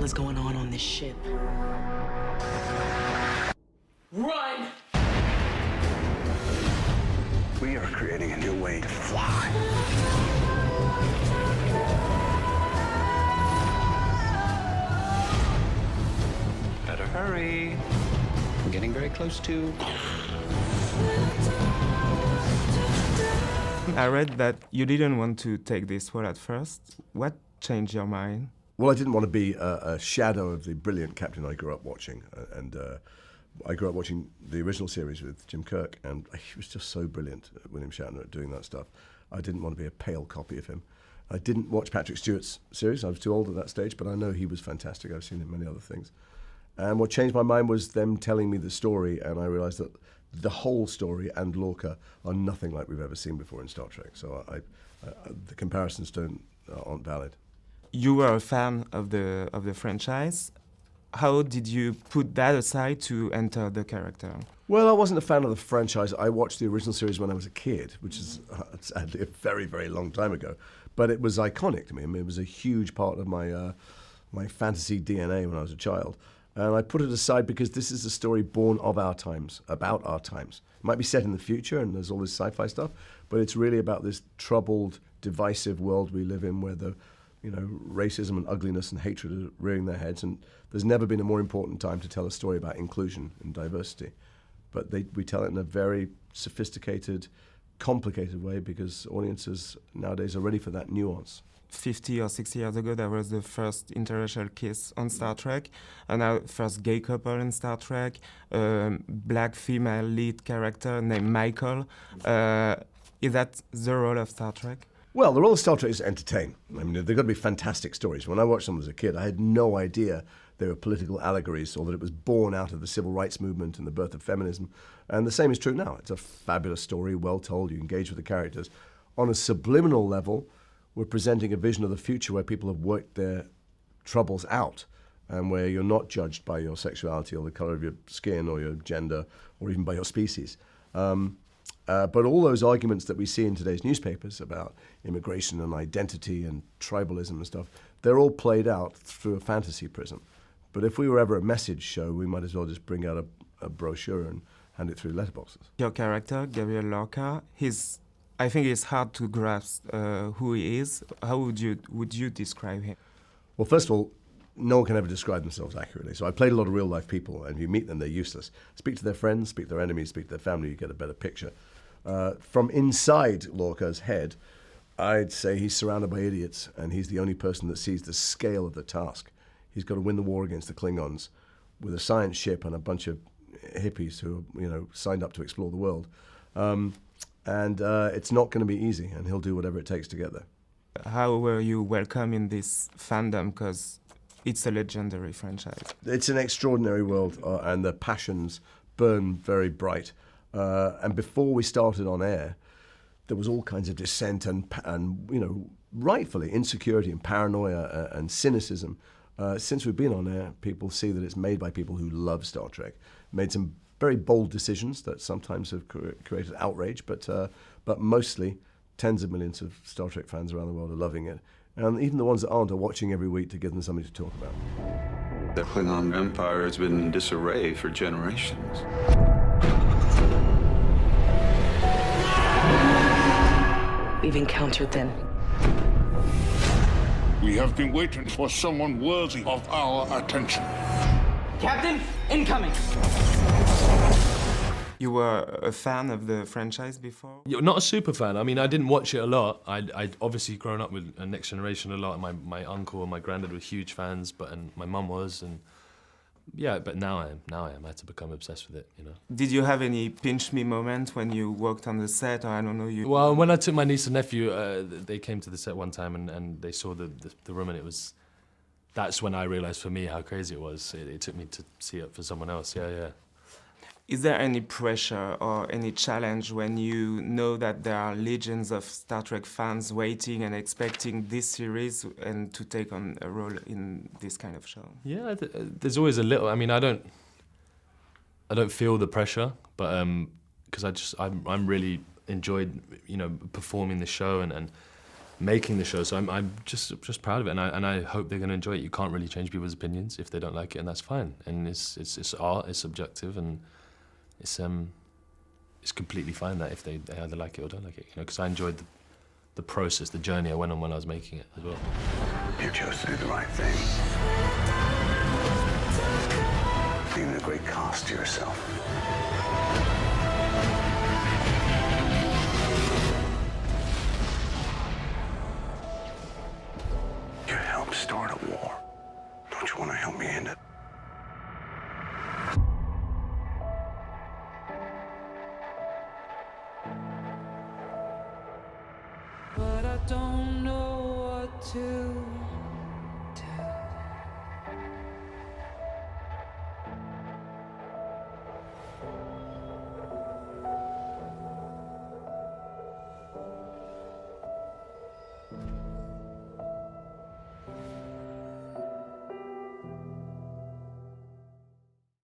hell is going on this ship? Run! We are creating a new way to fly. Better hurry. I'm getting very close to. I read that you didn't want to take this role at first. What changed your mind? Well, I didn't want to be a shadow of the brilliant captain I grew up watching. And I grew up watching the original series with Jim Kirk, and he was just so brilliant, William Shatner, at doing that stuff. I didn't want to be a pale copy of him. I didn't watch Patrick Stewart's series. I was too old at that stage, but I know he was fantastic. I've seen him in many other things. And what changed my mind was them telling me the story, and I realized that the whole story and Lorca are nothing like we've ever seen before in Star Trek. So the comparisons aren't valid. You were a fan of the franchise. How did you put that aside to enter the character? Well, I wasn't a fan of the franchise. I watched the original series when I was a kid, which is sadly a very, very long time ago. But it was iconic to me. I mean, it was a huge part of my fantasy DNA when I was a child. And I put it aside because this is a story born of our times, about our times. It might be set in the future and there's all this sci-fi stuff, but it's really about this troubled, divisive world we live in where the racism and ugliness and hatred are rearing their heads, and there's never been a more important time to tell a story about inclusion and diversity. But we tell it in a very sophisticated, complicated way because audiences nowadays are ready for that nuance. 50 or 60 years ago, there was the first interracial kiss on Star Trek, and now first gay couple in Star Trek, black female lead character named Michael. Is that the role of Star Trek? Well, the role of Star Trek is to entertain. I mean, they've got to be fantastic stories. When I watched them as a kid, I had no idea they were political allegories or that it was born out of the civil rights movement and the birth of feminism. And the same is true now. It's a fabulous story, well told, you engage with the characters. On a subliminal level, we're presenting a vision of the future where people have worked their troubles out and where you're not judged by your sexuality or the color of your skin or your gender or even by your species. But all those arguments that we see in today's newspapers about immigration and identity and tribalism and stuff, they're all played out through a fantasy prism. But if we were ever a message show, we might as well just bring out a brochure and hand it through letterboxes. Your character, Gabriel Lorca, I think it's hard to grasp who he is. How would you describe him? Well, first of all, no one can ever describe themselves accurately. So I played a lot of real-life people, and if you meet them, they're useless. Speak to their friends, speak to their enemies, speak to their family, you get a better picture. From inside Lorca's head, I'd say he's surrounded by idiots, and he's the only person that sees the scale of the task. He's got to win the war against the Klingons with a science ship and a bunch of hippies who are, signed up to explore the world. And it's not going to be easy, and he'll do whatever it takes to get there. How were you welcome in this fandom? Because it's a legendary franchise. It's an extraordinary world, and the passions burn very bright. And before we started on air, there was all kinds of dissent and rightfully insecurity and paranoia and cynicism. Since we've been on air, people see that it's made by people who love Star Trek, made some very bold decisions that sometimes have created outrage, but mostly tens of millions of Star Trek fans around the world are loving it. And even the ones that aren't are watching every week to give them something to talk about. The Klingon Empire has been in disarray for generations. We've encountered them. We have been waiting for someone worthy of our attention. Captain, incoming! You were a fan of the franchise before? You're not a super fan. I mean, I didn't watch it a lot. I'd obviously grown up with Next Generation a lot. My uncle and my granddad were huge fans, and my mum was, and yeah, but now I am. I had to become obsessed with it, Did you have any pinch me moment when you worked on the set, or I don't know, Well, when I took my niece and nephew, they came to the set one time and they saw the room, and that's when I realized for me how crazy it was. It took me to see it for someone else, yeah. Is there any pressure or any challenge when you know that there are legions of Star Trek fans waiting and expecting this series and to take on a role in this kind of show? Yeah, there's always a little. I mean, I don't feel the pressure, but because I'm really enjoyed performing the show and making the show. So I'm just proud of it, and I hope they're going to enjoy it. You can't really change people's opinions if they don't like it, and that's fine. And it's art, it's subjective, and it's completely fine that if they either like it or don't like it. You know, because I enjoyed the process, the journey I went on when I was making it as well. You chose to do the right thing. Even a great cost to yourself. You helped start a war. Don't you want to help me end it? But I don't know what to